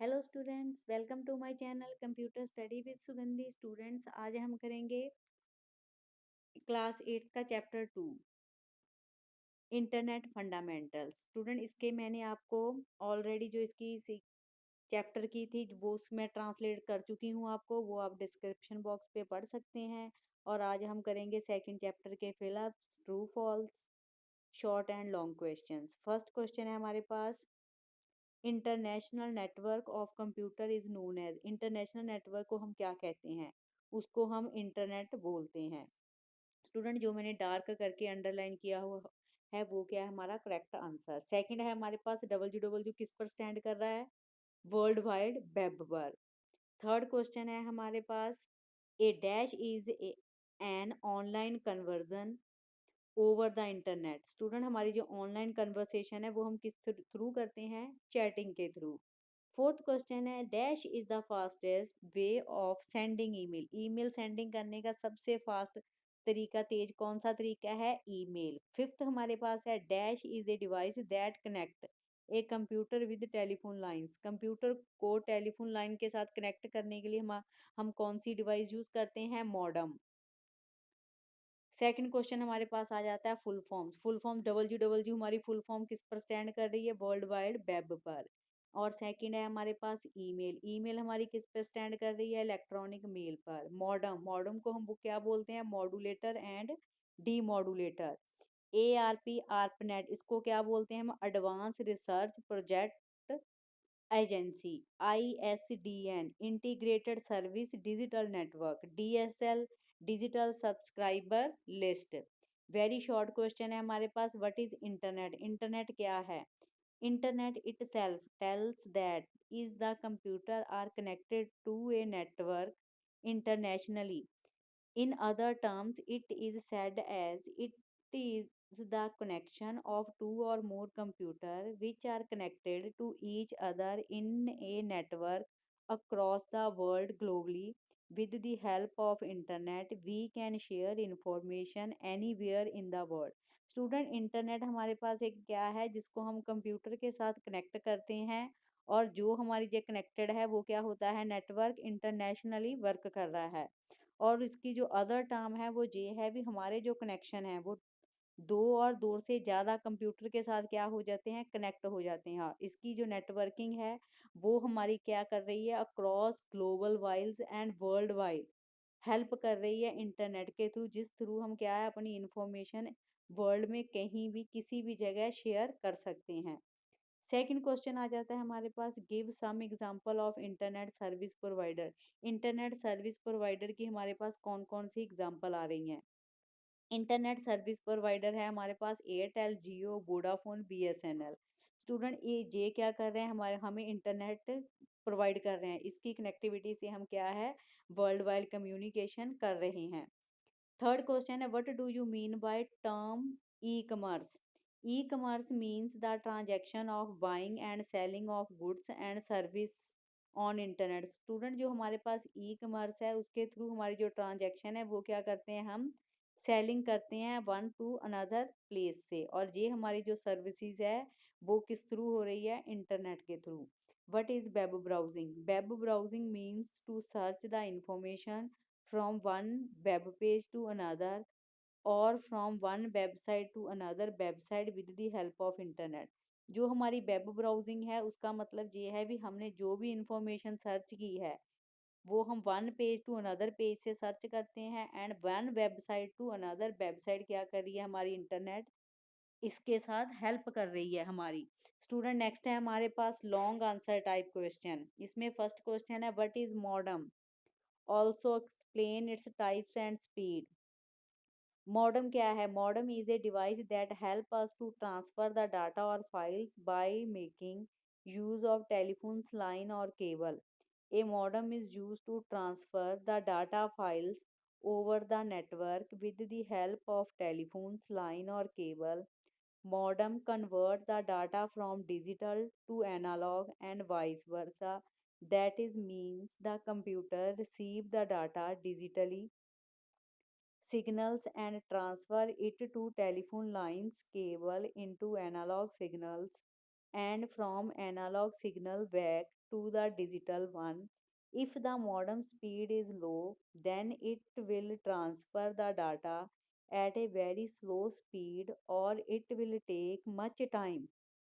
Hello students, welcome to my channel computer study with Sugandhi. Students, आज हम करेंगे class 8 का चैप्टर 2 इंटरनेट फंडामेंटल्स। स्टूडेंट, इसके मैंने आपको ऑलरेडी जो इसकी चैप्टर की थी वो उसमें ट्रांसलेट कर चुकी हूँ आपको, वो आप डिस्क्रिप्शन बॉक्स पे पढ़ सकते हैं। और आज हम करेंगे सेकंड चैप्टर के fill ups, true false, short and long questions. First question है हमारे पास, international network of computer is known as. International network को हम क्या कहते हैं? उसको हम इंटरनेट बोलते हैं। स्टूडेंट, जो मैंने डार्क करके अंडरलाइन किया हुआ है वो क्या है हमारा करेक्ट आंसर। सेकंड है हमारे पास, डब्ल्यू किस पर स्टैंड कर रहा है? वर्ल्ड वाइड वेब पर। थर्ड क्वेश्चन है हमारे पास, a dash is an online conversation over the internet. Student, हमारी जो ऑनलाइन कन्वर्सेशन है वो हम किस थ्रू करते हैं? चैटिंग के थ्रू। फोर्थ क्वेश्चन है, dash is the fastest way of sending email. Email sending करने का सबसे फास्ट तरीका, तेज कौन सा तरीका है? ईमेल। फिफ्थ हमारे पास है, dash is a device that connect a computer with telephone lines. Computer को टेलीफोन लाइन के साथ कनेक्ट करने के लिए हम कौन सी डिवाइस यूज करते हैं? मॉडम। सेकंड क्वेश्चन हमारे पास आ जाता है full form. Full form W हमारी फुल फॉर्म किस पर स्टैंड कर रही है? वर्ल्ड वाइड वेब पर। और सेकंड है हमारे पास ईमेल। ईमेल हमारी किस पर स्टैंड कर रही है? इलेक्ट्रॉनिक मेल पर। मॉडम, मॉडम को हम वो क्या बोलते हैं? Modulator and demodulator. A R P, ARPANET, इसको क्या बोलते हैं हम? Advance research project agency. ISDN, integrated service digital network. DSL, digital subscriber list. Very short question है हमारे पास, व्हाट इज इंटरनेट? इंटरनेट क्या है? Internet itself tells that is the computer are connected to a network internationally. In other terms, it is said as it is the connection of two or more computers which are connected to each other in a network across the world globally. With the help of internet, we can share information anywhere in the world. Student, internet हमारे पास एक क्या है जिसको हम computer के साथ connect करते हैं, और जो हमारी जो कनेक्टेड है वो क्या होता है? नेटवर्क इंटरनेशनली वर्क कर रहा है। और इसकी जो अदर टर्म है वो ये है भी, हमारे जो कनेक्शन है वो दो और दो से ज़्यादा कंप्यूटर के साथ क्या हो जाते हैं? कनेक्ट हो जाते हैं। हाँ, इसकी जो नेटवर्किंग है वो हमारी क्या कर रही है? अक्रॉस ग्लोबल वाइल्स एंड वर्ल्ड वाइड हेल्प कर रही है इंटरनेट के थ्रू, जिस थ्रू हम क्या है अपनी इंफॉर्मेशन वर्ल्ड में कहीं भी किसी भी जगह शेयर कर सकते हैं। सेकंड क्वेश्चन आ जाता है हमारे पास, give some example of internet service provider. Internet service provider की हमारे पास कौन कौन सी एग्जांपल आ रही हैं? इंटरनेट सर्विस प्रोवाइडर है हमारे पास एयरटेल, जियो, वोडाफोन, BSNL। स्टूडेंट, ये क्या कर रहे हैं? हमारे हमें इंटरनेट प्रोवाइड कर रहे हैं, इसकी कनेक्टिविटी से हम क्या है? वर्ल्ड वाइड कम्युनिकेशन कर रहे हैं। थर्ड क्वेश्चन है, what do you mean by term e commerce? E commerce means the transaction of buying and selling of goods and service on internet. Student, जो हमारे पास ई कॉमर्स है उसके through हमारी जो ट्रांजैक्शन है वो क्या करते हैं? हम सेलिंग करते हैं वन टू अनदर प्लेस से। और ये हमारी जो सर्विसेज है वो किस थ्रू हो रही है? इंटरनेट के थ्रू। What is web browsing? Web browsing means to search the information from one web page to another or from one website to another website with the help of internet। जो हमारी web browsing है उसका मतलब ये है भी, हमने जो भी इंफॉर्मेशन सर्च की है वो हम one page to another page से सर्च करते हैं, and one website to another website क्या कर रही है? हमारी इंटरनेट इसके साथ हेल्प कर रही है हमारी। स्टूडेंट, नेक्स्ट है हमारे पास लॉन्ग आंसर टाइप क्वेश्चन। इसमें फर्स्ट क्वेश्चन है, what is modem? Also explain its types and speed. Modem क्या है? Modem is a device that help us to transfer the data और files by making use of telephones line और cable. A modem is use to transfer the data files over the network with the help of telephones line or cable. Modem convert the data from digital to analog and vice versa. That is means the computer receive the data digitally signals and transfer it to telephone lines cable into analog signals, and from analog signal back to the digital one. If the modem speed is low, then it will transfer the data at a very slow speed, or it will take much time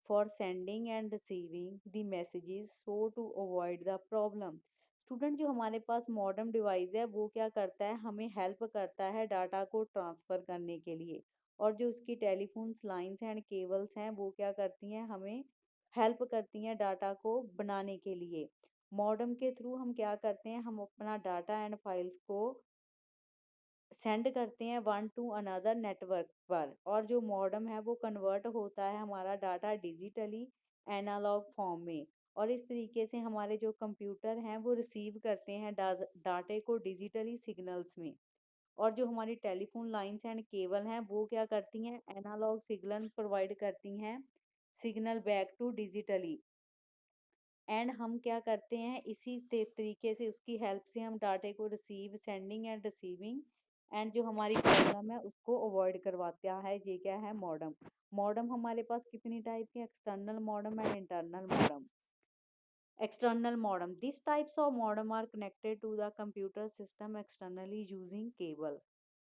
for sending and receiving the messages, so to avoid the problem. Student, जो हमारे पास modem device है वो क्या करता है, हमें help करता है डाटा को ट्रांसफ़र करने के लिए। और जो उसकी टेलीफोन्स लाइंस एंड केबल्स हैं वो क्या करती हैं, हमें हेल्प करती हैं डाटा को बनाने के लिए। मॉडेम के थ्रू हम क्या करते हैं, हम अपना डाटा एंड फाइल्स को सेंड करते हैं वन टू अनदर नेटवर्क पर, और जो मॉडेम है वो कन्वर्ट होता है हमारा डाटा डिजिटली एनालॉग फॉर्म में। और इस तरीके से हमारे जो कंप्यूटर हैं वो रिसीव करते हैं डाटे को डिजिटली सिग्नल्स में। और जो हमारी टेलीफोन लाइंस एंड केबल हैं वो क्या करती हैं, एनालॉग सिग्नल प्रोवाइड करती हैं signal back to digitally. And हम क्या करते हैं, इसी तरीके से उसकी हेल्प से हम डाटे को receive, sending end receiving, and जो हमारी प्रॉब्लम है उसको अवॉइड करवाता है। ये क्या है, मॉडम। मॉडम हमारे पास कितनी टाइप के, external modem and internal modem. External modem. These types of modem are connected to the computer system externally using cable.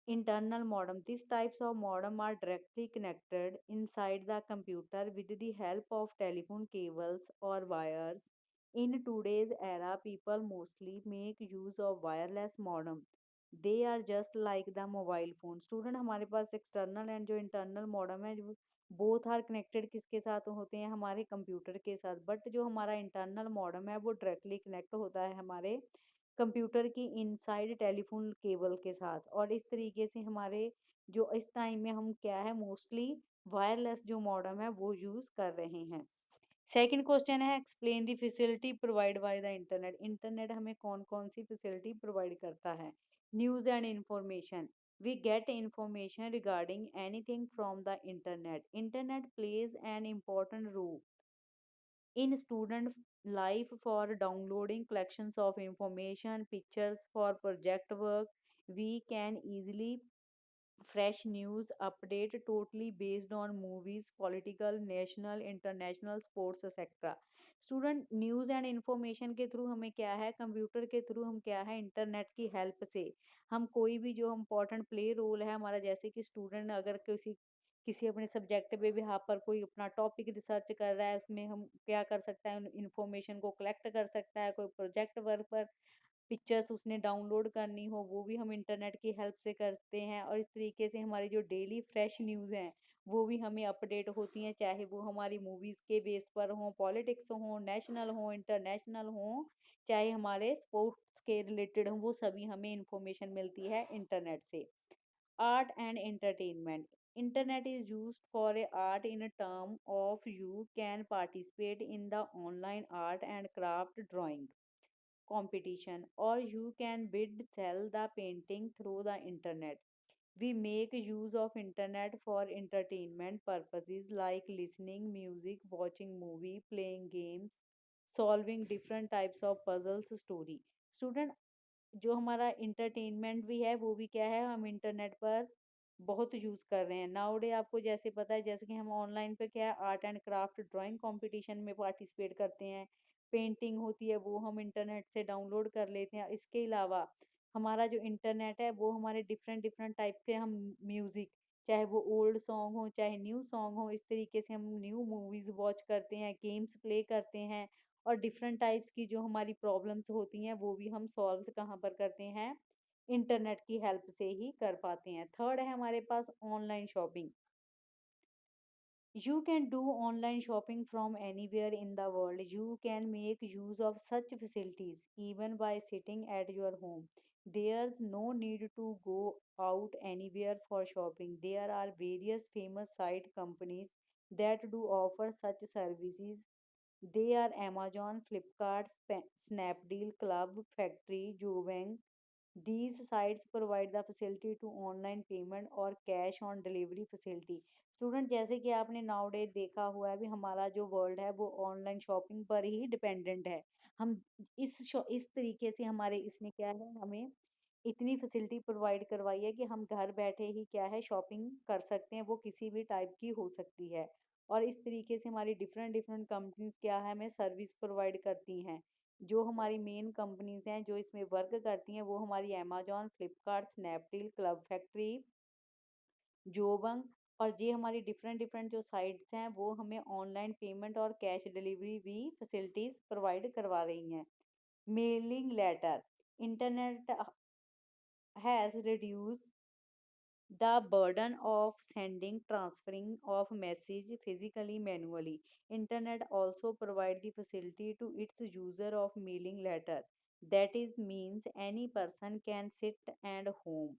Internal modem. These types of modem are directly connected inside the computer with the help of telephone cables or wires. In today's era, people mostly make use of wireless modem. They are just like the mobile phone. Student, हमारे पास external and जो internal modem है, जो both are connected किसके साथ होते हैं, हमारे computer के साथ। बट जो हमारा इंटरनल मॉडेम है वो डायरेक्टली कनेक्ट होता है हमारे कंप्यूटर की इनसाइड टेलीफोन केबल के साथ। और इस तरीके से हमारे जो इस टाइम में हम क्या है, मोस्टली वायरलेस जो मॉडेम है वो यूज़ कर रहे हैं। सेकंड क्वेश्चन है, explain the facility provide by the internet. Internet हमें कौन कौन सी फैसिलिटी प्रोवाइड करता है। News and information. We get information regarding anything from the internet. Internet plays an important role in student life for downloading collections of information, pictures for project work. We can easily fresh news update totally based on movies, political, national, international, sports, etc. Student, news and information के through हमें क्या है, computer के through हम क्या है, internet की help से हम कोई भी जो इम्पोर्टेंट प्ले रोल है हमारा, जैसे कि स्टूडेंट अगर किसी किसी अपने सब्जेक्ट पे भी यहाँ पर कोई अपना टॉपिक रिसर्च कर रहा है, उसमें हम क्या कर सकता है, इंफॉर्मेशन को कलेक्ट कर सकता है। कोई प्रोजेक्ट वर्क पर पिक्चर्स उसने डाउनलोड करनी हो वो भी हम इंटरनेट की हेल्प से करते हैं। और इस तरीके से हमारी जो डेली फ्रेश न्यूज़ हैं वो भी हमें अपडेट होती हैं, चाहे वो हमारी मूवीज़ के बेस पर हों, पॉलिटिक्स हों, नेशनल हों, इंटरनेशनल हों, चाहे हमारे स्पोर्ट्स के रिलेटेड हों, वो सभी हमें इंफॉर्मेशन मिलती है इंटरनेट से। Art and entertainment. Internet is used for a art in a term of you can participate in the online art and craft drawing competition, or you can bid sell the painting through the internet. We make use of internet for entertainment purposes like listening music, watching movie, playing games, solving different types of puzzles, story. Student, जो हमारा entertainment भी है वो भी क्या है, हम internet पर बहुत यूज़ कर रहे हैं नाउडे। आपको जैसे पता है, जैसे कि हम ऑनलाइन पे क्या है, art and craft drawing competition में पार्टिसिपेट करते हैं, पेंटिंग होती है वो हम इंटरनेट से डाउनलोड कर लेते हैं। इसके अलावा हमारा जो इंटरनेट है वो हमारे डिफरेंट डिफरेंट टाइप के हम म्यूज़िक, चाहे वो ओल्ड सॉन्ग हो चाहे न्यू सॉन्ग हो, इस तरीके से हम न्यू मूवीज़ वॉच करते हैं, गेम्स प्ले करते हैं। और डिफरेंट टाइप्स की जो हमारी प्रॉब्लम्स होती हैं वो भी हम सॉल्व कहाँ पर करते हैं, इंटरनेट की हेल्प से ही कर पाते हैं। थर्ड है हमारे पास online shopping. You can do online shopping from anywhere in the world. You can make use of such facilities even by sitting at your home. There's no need to go out anywhere for shopping. There are various famous site companies that do offer such services. They are Amazon, Flipkart, Snapdeal, Club, Factory, Jobang. These sites provide the facility to online payment और cash on delivery facility. Student, जैसे कि आपने now day देखा हुआ है भी हमारा जो वर्ल्ड है वो ऑनलाइन शॉपिंग पर ही डिपेंडेंट है। हम इस तरीके से हमारे इसने क्या है, हमें इतनी फैसिलिटी प्रोवाइड करवाई है कि हम घर बैठे ही क्या है शॉपिंग कर सकते हैं, वो किसी भी टाइप की हो सकती है। और इस तरीके से हमारी डिफरेंट डिफरेंट कंपनीज क्या है, हमें सर्विस प्रोवाइड करती हैं। जो हमारी मेन कंपनीज हैं जो इसमें वर्क करती हैं वो हमारी Amazon, Flipkart, Snapdeal, club factory, Jabong. और ये हमारी डिफरेंट डिफरेंट जो साइट्स हैं वो हमें ऑनलाइन पेमेंट और कैश डिलीवरी भी फैसिलिटीज प्रोवाइड करवा रही हैं। Mailing letter, internet has reduced the burden of sending, transferring of message physically manually. Internet also provide the facility to its user of mailing letter. That is means any person can sit and home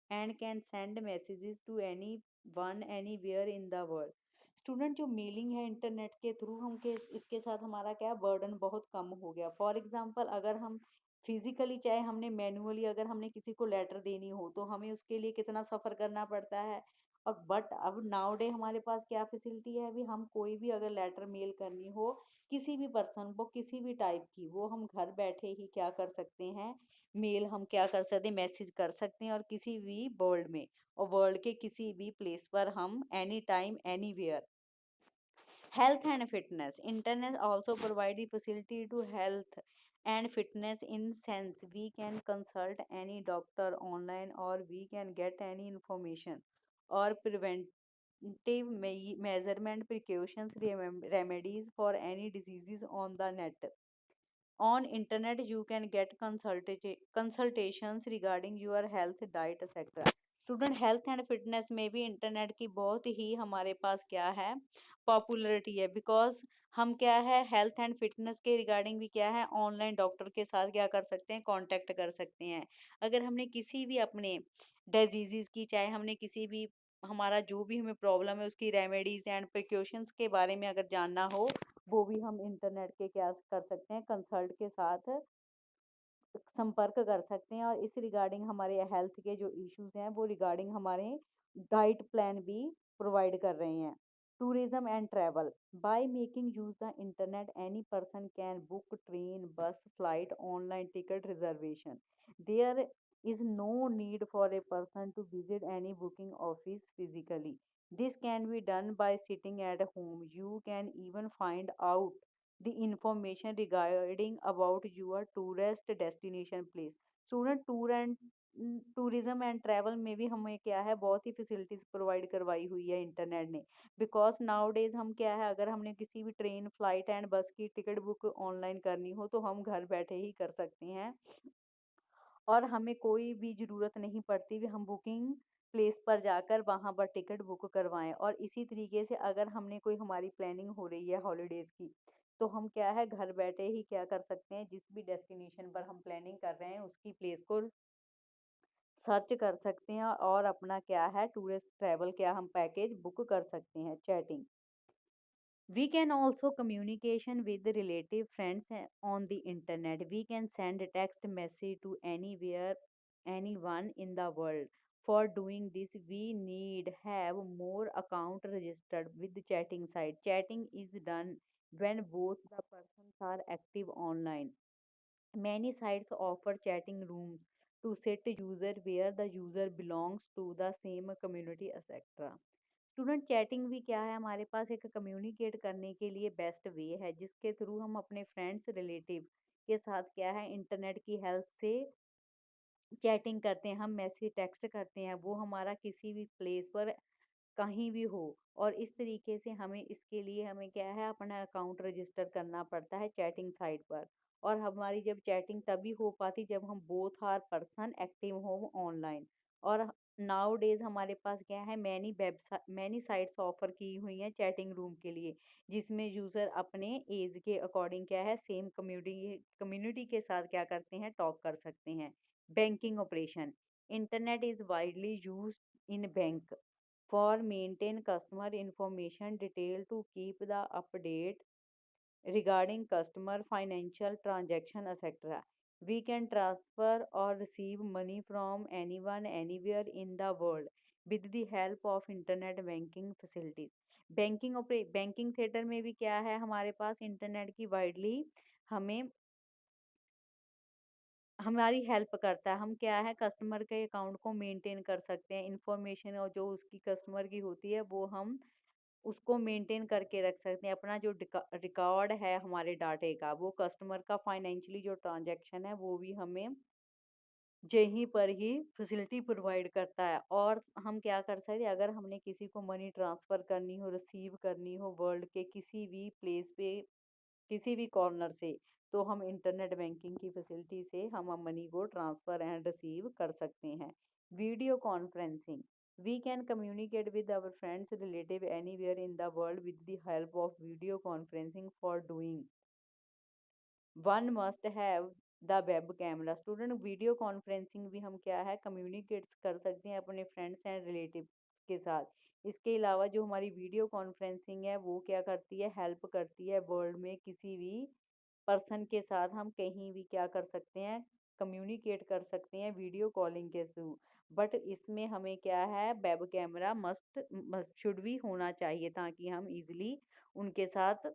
and can send messages to anyone anywhere in the world. Student जो mailing है internet के through हम के इसके साथ हमारा क्या burden बहुत कम हो गया। फॉर एग्जांपल अगर हम फिजिकली चाहे हमने मैन्युअली अगर हमने किसी को लेटर देनी हो तो हमें उसके लिए कितना सफ़र करना पड़ता है। और बट अब नाउ डे हमारे पास क्या फैसिलिटी है, अभी हम कोई भी अगर लेटर मेल करनी हो किसी भी पर्सन को किसी भी टाइप की, वो हम घर बैठे ही क्या कर सकते हैं, मेल हम क्या कर सकते हैं, मैसेज कर सकते हैं और किसी भी वर्ल्ड में और वर्ल्ड के किसी भी प्लेस पर हम any time anywhere. Health and fitness. Internet also provide the facility to health and fitness in sense we can consult any doctor online or we can get any information or preventive measurement precautions remedies for any diseases on the net. On internet you can get consultations regarding your health, diet, etc. Student health and fitness में भी internet की बहुत ही हमारे पास क्या है, popularity है। Because हम क्या है हेल्थ एंड फिटनेस के रिगार्डिंग भी क्या है ऑनलाइन डॉक्टर के साथ क्या कर सकते हैं, कांटेक्ट कर सकते हैं। अगर हमने किसी भी अपने डिजीजेस की, चाहे हमने किसी भी हमारा जो भी हमें प्रॉब्लम है उसकी रेमेडीज एंड प्रिकॉशंस के बारे में अगर जानना हो, वो भी हम इंटरनेट के क्या कर सकते हैं, कंसल्ट के साथ संपर्क कर सकते हैं। और इस रिगार्डिंग हमारे हेल्थ के जो इश्यूज हैं वो रिगार्डिंग हमारे डाइट प्लान भी प्रोवाइड कर रहे हैं। Tourism and travel, by making use the internet any person can book train, bus, flight, online ticket reservation. There is no need for a person to visit any booking office physically. This can be done by sitting at home. You can even find out the information regarding about your tourist destination place। Student tour and tourism and travel में भी हमें क्या है बहुत ही facilities provide करवाई हुई है internet ने। बिकॉज नाउ डेज हम क्या है अगर हमने किसी भी ट्रेन, फ्लाइट एंड बस की टिकट बुक ऑनलाइन करनी हो तो हम घर बैठे ही कर सकते हैं और हमें कोई भी ज़रूरत नहीं पड़ती कि हम बुकिंग प्लेस पर जाकर वहाँ पर टिकट बुक करवाएं। और इसी तरीके से अगर हमने कोई हमारी प्लानिंग हो रही है हॉलीडेज़ की, तो हम क्या है घर बैठे ही क्या कर सकते हैं, जिस भी डेस्टिनेशन पर हम प्लानिंग कर रहे हैं उसकी प्लेस को सर्च कर सकते हैं और अपना क्या है टूरिस्ट ट्रैवल क्या हम पैकेज बुक कर सकते हैं। Chatting, we can also communication with the relative friends on the internet. We can send a text message to anywhere, anyone in the world. For doing this, we need have more account registered with the chatting site. Chatting is done when both the persons are active online. Many sites offer chatting rooms to set user where the user belongs to the same community, etc. Student chatting भी क्या है हमारे पास एक communicate करने के लिए best way है जिसके थ्रू हम अपने फ्रेंड्स रिलेटिव के साथ क्या है इंटरनेट की हेल्प से चैटिंग करते हैं, हम मैसेज टेक्स्ट करते हैं, वो हमारा किसी भी प्लेस पर कहीं भी हो। और इस तरीके से हमें इसके लिए हमें क्या है अपना अकाउंट रजिस्टर करना पड़ता है चैटिंग साइट पर। और हमारी जब चैटिंग तभी हो पाती जब हम बोथ आर पर्सन एक्टिव हो ऑनलाइन। और नाउ डेज हमारे पास क्या है मैनी साइट्स ऑफर की हुई हैं चैटिंग रूम के लिए, जिसमें यूज़र अपने एज के अकॉर्डिंग क्या है सेम कम्युनिटी कम्युनिटी के साथ क्या करते हैं टॉक कर सकते हैं। Banking operation, internet is widely use in bank for maintain customer information detail to keep the update regarding customer financial transaction, etc. We can transfer or receive money from anyone anywhere in the world with the help of internet banking facilities। Banking theatre में भी क्या है हमारे पास internet की widely हमें हमारी help करता है। हम क्या है कस्टमर के अकाउंट को मेंटेन कर सकते हैं, इंफॉर्मेशन और जो उसकी कस्टमर की होती है वो हम उसको मेंटेन करके रख सकते हैं। अपना जो रिकॉर्ड है हमारे डाटे का, वो कस्टमर का फाइनेंशियली जो ट्रांजैक्शन है वो भी हमें यहीं पर ही फैसिलिटी प्रोवाइड करता है। और हम क्या कर सकते हैं, अगर हमने किसी को मनी ट्रांसफ़र करनी हो, रिसीव करनी हो वर्ल्ड के किसी भी प्लेस पे, किसी भी कॉर्नर से, तो हम इंटरनेट बैंकिंग की फैसिलिटी से हम मनी को ट्रांसफ़र एंड रिसीव कर सकते हैं। Video conferencing, we can communicate with our friends relative anywhere in the world with the help of video conferencing. For doing one must have the web camera. Student video conferencing भी हम क्या है communicate कर सकते हैं अपने friends and relative के साथ। इसके अलावा जो हमारी वीडियो कॉन्फ्रेंसिंग है वो क्या करती है, हेल्प करती है वर्ल्ड में किसी भी पर्सन के साथ हम कहीं भी क्या कर सकते हैं, कम्युनिकेट कर सकते हैं वीडियो कॉलिंग के थ्रू। बट इसमें हमें क्या है, web camera must must should भी होना चाहिए ताकि हम इजीली उनके साथ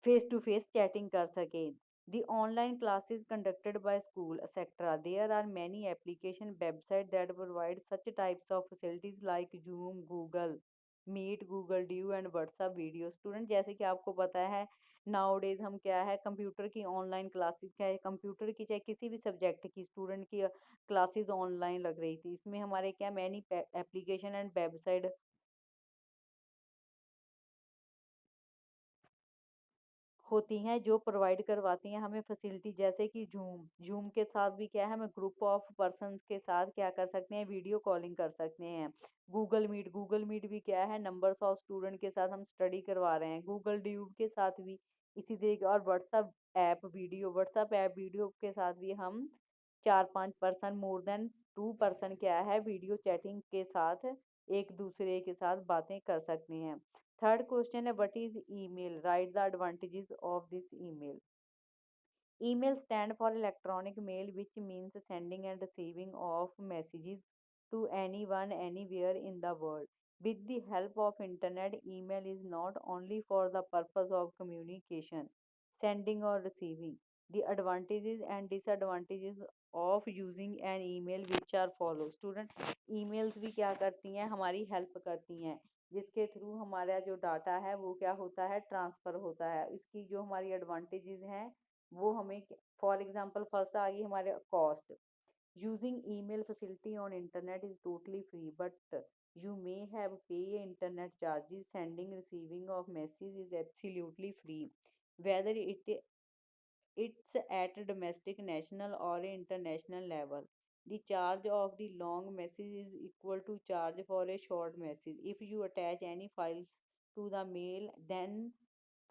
face to face chatting कर सके। The online classes conducted by school etc. There are many application website that provide such types of facilities like Zoom, Google Meet, Google Duo and WhatsApp video. Student जैसे कि आपको पता है nowadays हम क्या है कंप्यूटर की ऑनलाइन क्लासेस, क्या है कंप्यूटर की चाहे किसी भी सब्जेक्ट की स्टूडेंट की क्लासेस ऑनलाइन लग रही थी। इसमें हमारे क्या मैनी एप्लीकेशन एंड वेबसाइट होती हैं जो प्रोवाइड करवाती हैं हमें फैसिलिटी, जैसे कि जूम के साथ भी क्या है हम ग्रुप ऑफ पर्सन्स के साथ क्या कर सकते हैं, वीडियो कॉलिंग कर सकते हैं। गूगल मीट भी क्या है नंबर्स ऑफ स्टूडेंट के साथ हम स्टडी करवा रहे हैं। गूगल ड्यूब के साथ भी इसी तरीके, और व्हाट्सएप ऐप वीडियो के साथ भी हम 4-5 पर्सन, मोर देन 2 पर्सन क्या है वीडियो चैटिंग के साथ एक दूसरे के साथ बातें कर सकते हैं। थर्ड क्वेश्चन है what is email, right the advantages of this email. Email stand for electronic mail, which means sending and receiving of messages to anyone anywhere in the world. With the help of internet, email is not only for the purpose of communication, sending or receiving. The advantages and disadvantages of using an email which are follow। Student, emails भी क्या करती हैं, हमारी help करती हैं, जिसके through हमारा जो डाटा है वो क्या होता है, ट्रांसफ़र होता है। इसकी जो हमारी एडवांटेजेस हैं वो हमें, फॉर एग्जांपल फर्स्ट आ गई हमारे cost. Using email facility on internet is totally free but you may have pay internet charges. Sending receiving of message is absolutely free whether it's at a domestic, national or international level. The charge of the long message is equal to charge for a short message. If you attach any files to the mail, then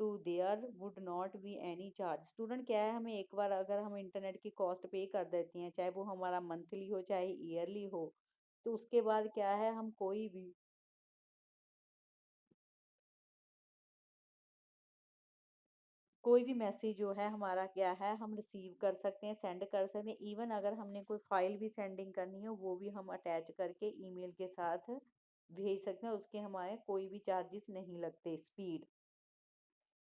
to there would not be any charge। Student क्या है, हमें एक बार अगर हम internet की cost पे कर देती हैं, चाहे वो हमारा मंथली हो चाहे ईयरली हो, तो उसके बाद क्या है हम कोई भी मैसेज जो है हमारा क्या है हम रिसीव कर सकते हैं, सेंड कर सकते हैं। इवन अगर हमने कोई फाइल भी सेंडिंग करनी हो वो भी हम अटैच करके ईमेल के साथ भेज सकते हैं, उसके हमारे कोई भी चार्जेस नहीं लगते। Speed,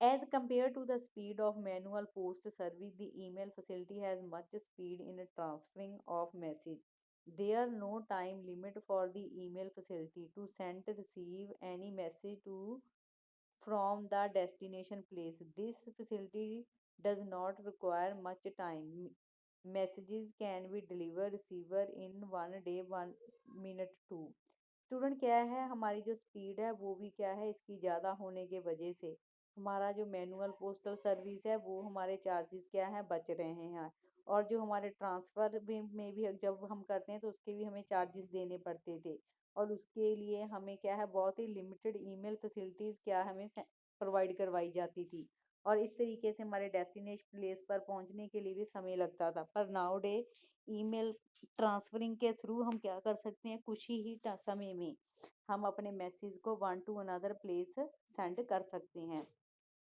as compared to the speed of manual post service, the email facility has much speed in transferring of message. There no time limit for the email facility to send receive any message to from the destination place. This facility does not require much time. Messages can be delivered receiver in 1 day 1 minute too। Student क्या है हमारी जो speed है वो भी क्या है इसकी ज़्यादा होने के वजह से हमारा जो मैनुअल पोस्टल सर्विस है वो हमारे चार्जेस क्या हैं बच रहे हैं। और जो हमारे ट्रांसफ़र में भी जब हम करते हैं तो उसके भी हमें चार्जेस देने पड़ते थे, और उसके लिए हमें क्या है बहुत ही लिमिटेड ईमेल फैसिलिटीज़ क्या हमें प्रोवाइड करवाई जाती थी, और इस तरीके से हमारे डेस्टिनेशन प्लेस पर पहुंचने के लिए भी समय लगता था। पर नाउ डे ईमेल ट्रांसफरिंग के थ्रू हम क्या कर सकते हैं, कुछ ही समय में हम अपने मैसेज को one to another place send कर सकते हैं।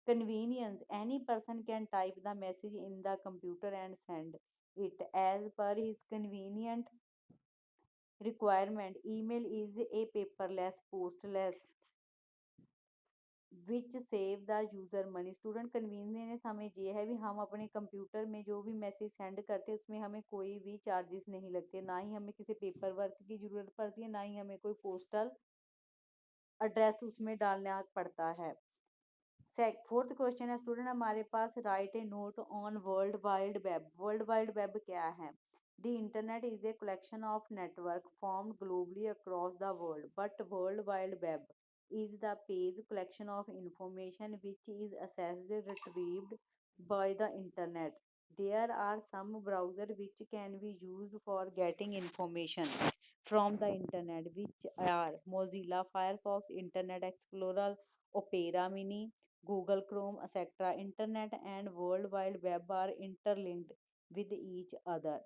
Convenience, any person can type the message in the computer and send it as per his convenient requirement। Email is a paperless, postless, which save the user money। Student convenience हमें ये है भी हम अपने computer में जो भी message send करते हैं उसमें हमें कोई भी चार्जेस नहीं लगते, ना ही हमें किसी पेपर वर्क की ज़रूरत पड़ती है, ना ही हमें कोई पोस्टल एड्रेस उसमें डालना पड़ता है। फोर्थ क्वेश्चन है स्टूडेंट हमारे पास, write a note on world wide web. World wide web क्या है? The internet is a collection of network formed globally across the world, but world wide web is the page collection of information which is accessed retrieved by the internet. There are some browser which can be used for getting information from the internet, which are Mozilla Firefox, Internet Explorer, Opera Mini, Google Chrome, etc. Internet and World Wide Web are interlinked with each other.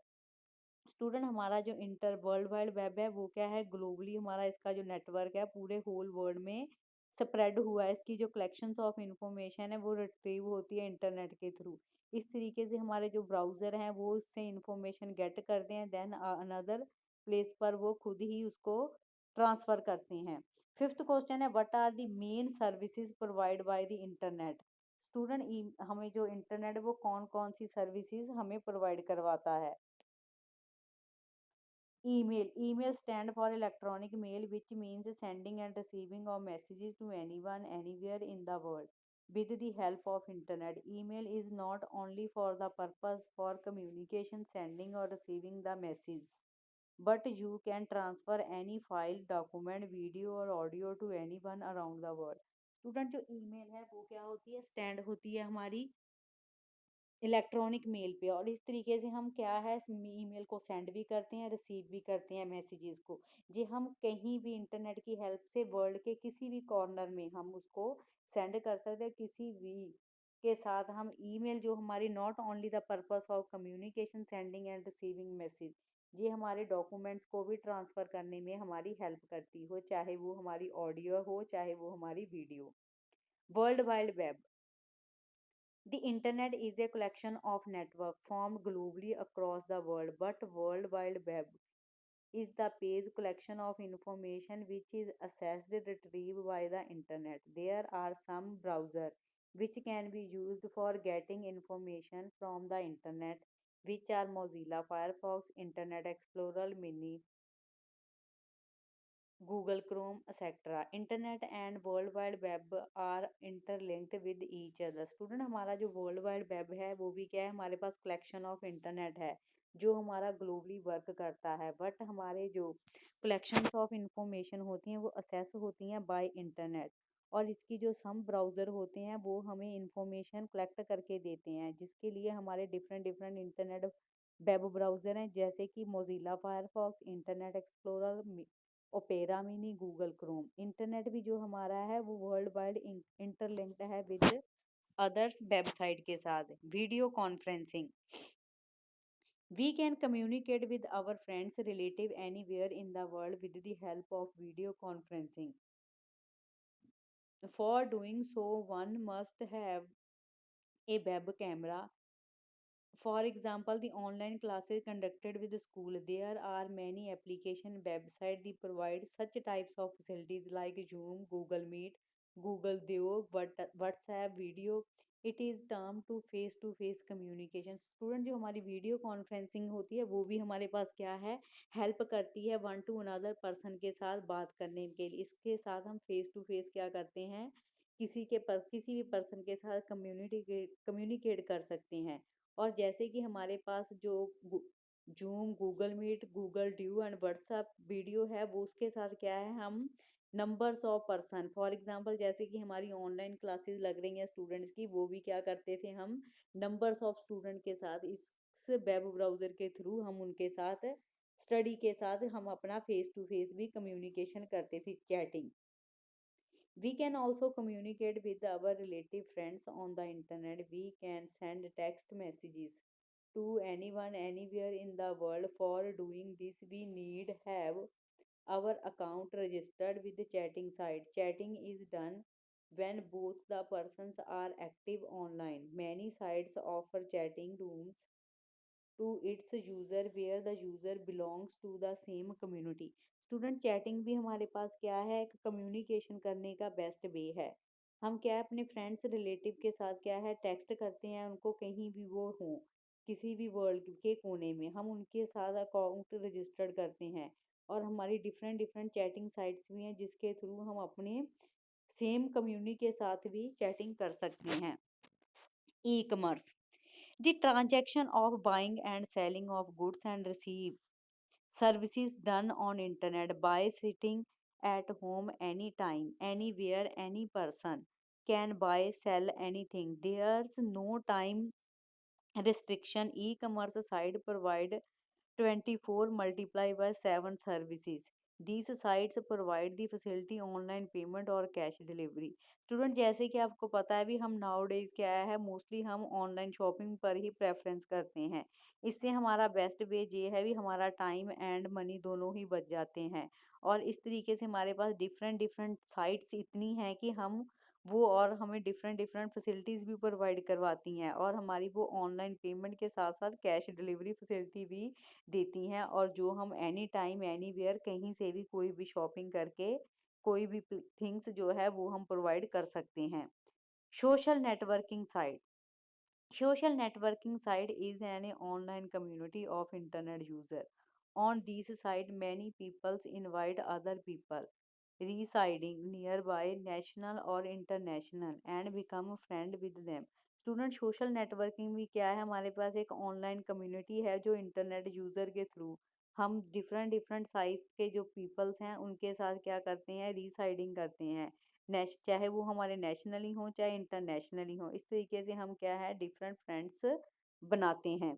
Student हमारा जो inter world wide web है वो क्या है? Globally हमारा इसका जो network है पूरे होल वर्ल्ड में स्प्रेड हुआ है। इसकी जो कलेक्शंस ऑफ इंफॉर्मेशन है वो रिट्रीव होती है इंटरनेट के थ्रू। इस तरीके से हमारे जो ब्राउज़र हैं वो उससे इंफॉर्मेशन गेट करते हैं, देन अनदर प्लेस पर वो खुद ही उसको ट्रांसफ़र करते हैं। फिफ्थ क्वेश्चन है, what are the main services provide by the internet. Student हमें जो इंटरनेट वो कौन कौन सी सर्विसेज हमें प्रोवाइड करवाता है? Email. Email stand for electronic mail, which means sending and receiving of messages to anyone, anywhere in the world with the help of internet. Email is not only for the purpose for communication, sending or receiving the message, but you can transfer any file, document, video or audio to anyone around the world. Student जो email है वो क्या होती है? Stand होती है हमारी electronic mail पे, और इस तरीके से हम क्या है ईमेल को सेंड भी करते हैं, रिसीव भी करते हैं मैसेजेस को। जी हम कहीं भी इंटरनेट की हेल्प से वर्ल्ड के किसी भी कॉर्नर में हम उसको सेंड कर सकते हैं। किसी भी के साथ हम ईमेल जो हमारी not only the purpose of communication, sending end receiving message, ये हमारे डॉक्यूमेंट्स को भी ट्रांसफ़र करने में हमारी हेल्प करती हो, चाहे वो हमारी ऑडियो हो चाहे वो हमारी video. World wide web, the internet is a collection of networks formed globally across the world, but World Wide Web is the page collection of information which is accessed retrieved by the internet. There are some browsers which can be used for getting information from the internet, which are Mozilla Firefox, Internet Explorer Mini, Google Chrome, etc. Internet and World Wide Web are interlinked with each other. Student हमारा जो world wide web है वो भी क्या है? हमारे पास collection of internet है जो हमारा ग्लोबली वर्क करता है, बट हमारे जो कलेक्शंस ऑफ इंफॉर्मेशन होती हैं वो असेस होती हैं बाय इंटरनेट, और इसकी जो सम ब्राउज़र होते हैं वो हमें इंफॉर्मेशन कलेक्ट करके देते हैं, जिसके लिए हमारे different different internet web browser हैं, जैसे कि Mozilla Firefox, internet explorer, Opera mini, Google Chrome. Internet भी जो हमारा है वो वर्ल्ड वाइड इंटरलिंक्ड है विद अदर्स वेबसाइट के साथ। Video conferencing, we can communicate with our friends relative anywhere in the world with the help of video conferencing. For doing so one must have a web camera. For example, the online classes conducted with the school, there are many application website that provide such types of facilities like Zoom, Google Meet, Google Duo, WhatsApp video. It is term to face communication. Student जो हमारी video conferencing होती है वो भी हमारे पास क्या है? Help करती है वन टू अनदर पर्सन के साथ बात करने के लिए। इसके साथ हम फेस टू फेस क्या करते हैं? किसी भी पर्सन के साथ कम्युनिकेट कर सकते हैं। और जैसे कि हमारे पास जो Zoom, Google Meet, Google Duo and WhatsApp video है वो उसके साथ क्या है? हम numbers of person, for example जैसे कि हमारी ऑनलाइन क्लासेस लग रही हैं स्टूडेंट्स की, वो भी क्या करते थे हम? नंबर्स ऑफ स्टूडेंट के साथ इस वेब ब्राउज़र के थ्रू हम उनके साथ स्टडी के साथ हम अपना फेस टू फेस भी कम्युनिकेशन करते थे, chatting. We can also communicate with our relative friends on the internet. We can send text messages to anyone anywhere in the world. For doing this, we need have our account registered with the chatting site. Chatting is done when both the persons are active online. Many sites offer chatting rooms to its user where the user belongs to the same community. Student chatting भी हमारे पास क्या है? एक communication करने का best way है। हम क्या है अपने फ्रेंड्स रिलेटिव के साथ क्या है टेक्स्ट करते हैं, उनको कहीं भी वो हों, किसी भी वर्ल्ड के कोने में हम उनके साथ अकाउंट रजिस्टर्ड करते हैं। और हमारी डिफरेंट डिफरेंट चैटिंग साइट्स भी हैं जिसके थ्रू हम अपने सेम कम्युनिटी के साथ भी चैटिंग कर सकते हैं। E commerce, the transaction of buying and selling of goods and receive services done on internet by sitting at home anytime anywhere any person can buy sell anything, there's no time restriction. E-commerce site provide 24 multiply by 7 services. These sites provide the facility online payment और cash delivery. Student जैसे कि आपको पता है भी हम now days क्या है मोस्टली हम ऑनलाइन शॉपिंग पर ही प्रेफरेंस करते हैं। इससे हमारा बेस्ट वेज ये है भी हमारा टाइम एंड मनी दोनों ही बच जाते हैं। और इस तरीके से हमारे पास डिफरेंट डिफरेंट साइट्स इतनी हैं कि हम वो और हमें डिफरेंट डिफरेंट फैसिलिटीज़ भी प्रोवाइड करवाती हैं और हमारी वो ऑनलाइन पेमेंट के साथ साथ कैश डिलीवरी फैसिलिटी भी देती हैं और जो हम एनी टाइम एनीवेयर कहीं से भी कोई भी शॉपिंग करके कोई भी थिंग्स जो है वो हम प्रोवाइड कर सकते हैं। Social networking site, social networking site is an online community of internet user. On this site, many peoples invite other people residing nearby, national or international, and become friend with them. Student social networking भी क्या है हमारे पास एक online community है जो internet user के through हम different different size के जो पीपल्स हैं उनके साथ क्या करते हैं रीसाइडिंग करते हैं। चाहे वो हमारे नेशनली हों चाहे इंटरनेशनली हों, इस तरीके से हम क्या है डिफरेंट फ्रेंड्स बनाते हैं।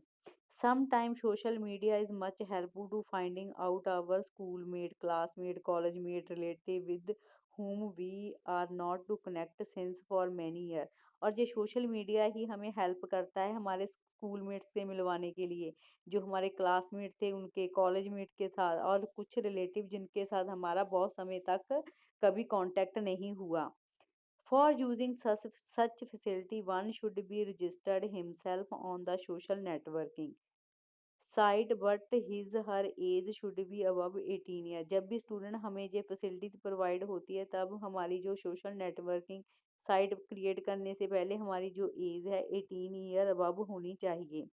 Some time social media is much helpful to finding out our school mate, classmate, college mate, relative with whom we are not to connect since for many year। और ये सोशल मीडिया ही हमें help करता है हमारे school mate से मिलवाने के लिए, जो हमारे क्लासमेट थे उनके, कॉलेज मेट के साथ और कुछ रिलेटिव जिनके साथ हमारा बहुत समय तक कभी कांटेक्ट नहीं हुआ। For using such facility one should be registered himself on the social networking site but his her age should be above 18 year. जब भी स्टूडेंट हमें ये फैसिलिटीज़ प्रोवाइड होती है तब हमारी जो सोशल नेटवर्किंग साइट क्रिएट करने से पहले हमारी जो एज है 18 ईयर अबव होनी चाहिए।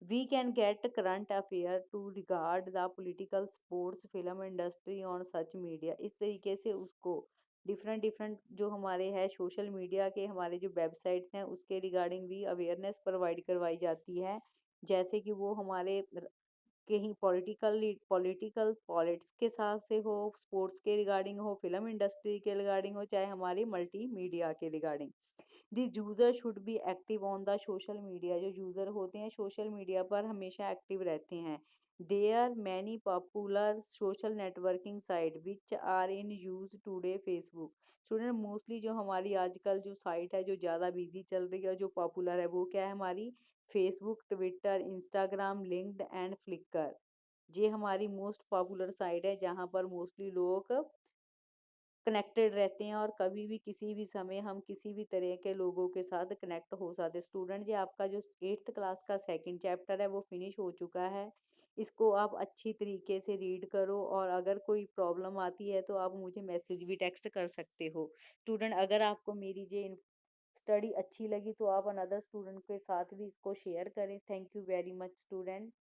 We can get current affair to regard the political sports film industry on such media। इस तरीके से उसको डिफरेंट डिफरेंट जो हमारे है सोशल मीडिया के हमारे जो वेबसाइट्स हैं उसके रिगार्डिंग भी अवेयरनेस प्रोवाइड करवाई जाती है। जैसे कि वो हमारे कहीं पॉलिटिकल पॉलिटिक्स के हिसाब से हो, स्पोर्ट्स के रिगार्डिंग हो, फिल्म इंडस्ट्री के रिगार्डिंग हो, चाहे हमारी मल्टीमीडिया के regarding. The user should be active on the social media. जो यूज़र होते हैं सोशल मीडिया पर हमेशा एक्टिव रहते हैं। There many popular social networking site which are in use today. Facebook, student mostly जो हमारी आजकल जो साइट है जो ज़्यादा बिजी चल रही है जो पॉपुलर है वो क्या है हमारी Facebook, Twitter, Instagram, linked and Flickr. ये हमारी मोस्ट पॉपुलर साइट है जहाँ पर मोस्टली लोग कनेक्टेड रहते हैं और कभी भी किसी भी समय हम किसी भी तरह के लोगों के साथ कनेक्ट हो सकते हैं। स्टूडेंट जी आपका जो 8th क्लास का सेकंड चैप्टर है वो फिनिश हो चुका है। इसको आप अच्छी तरीके से रीड करो और अगर कोई प्रॉब्लम आती है तो आप मुझे मैसेज भी टेक्स्ट कर सकते हो। स्टूडेंट अगर आपको मेरी ये स्टडी अच्छी लगी तो आप अनदर स्टूडेंट के साथ भी इसको शेयर करें। Thank you very much student.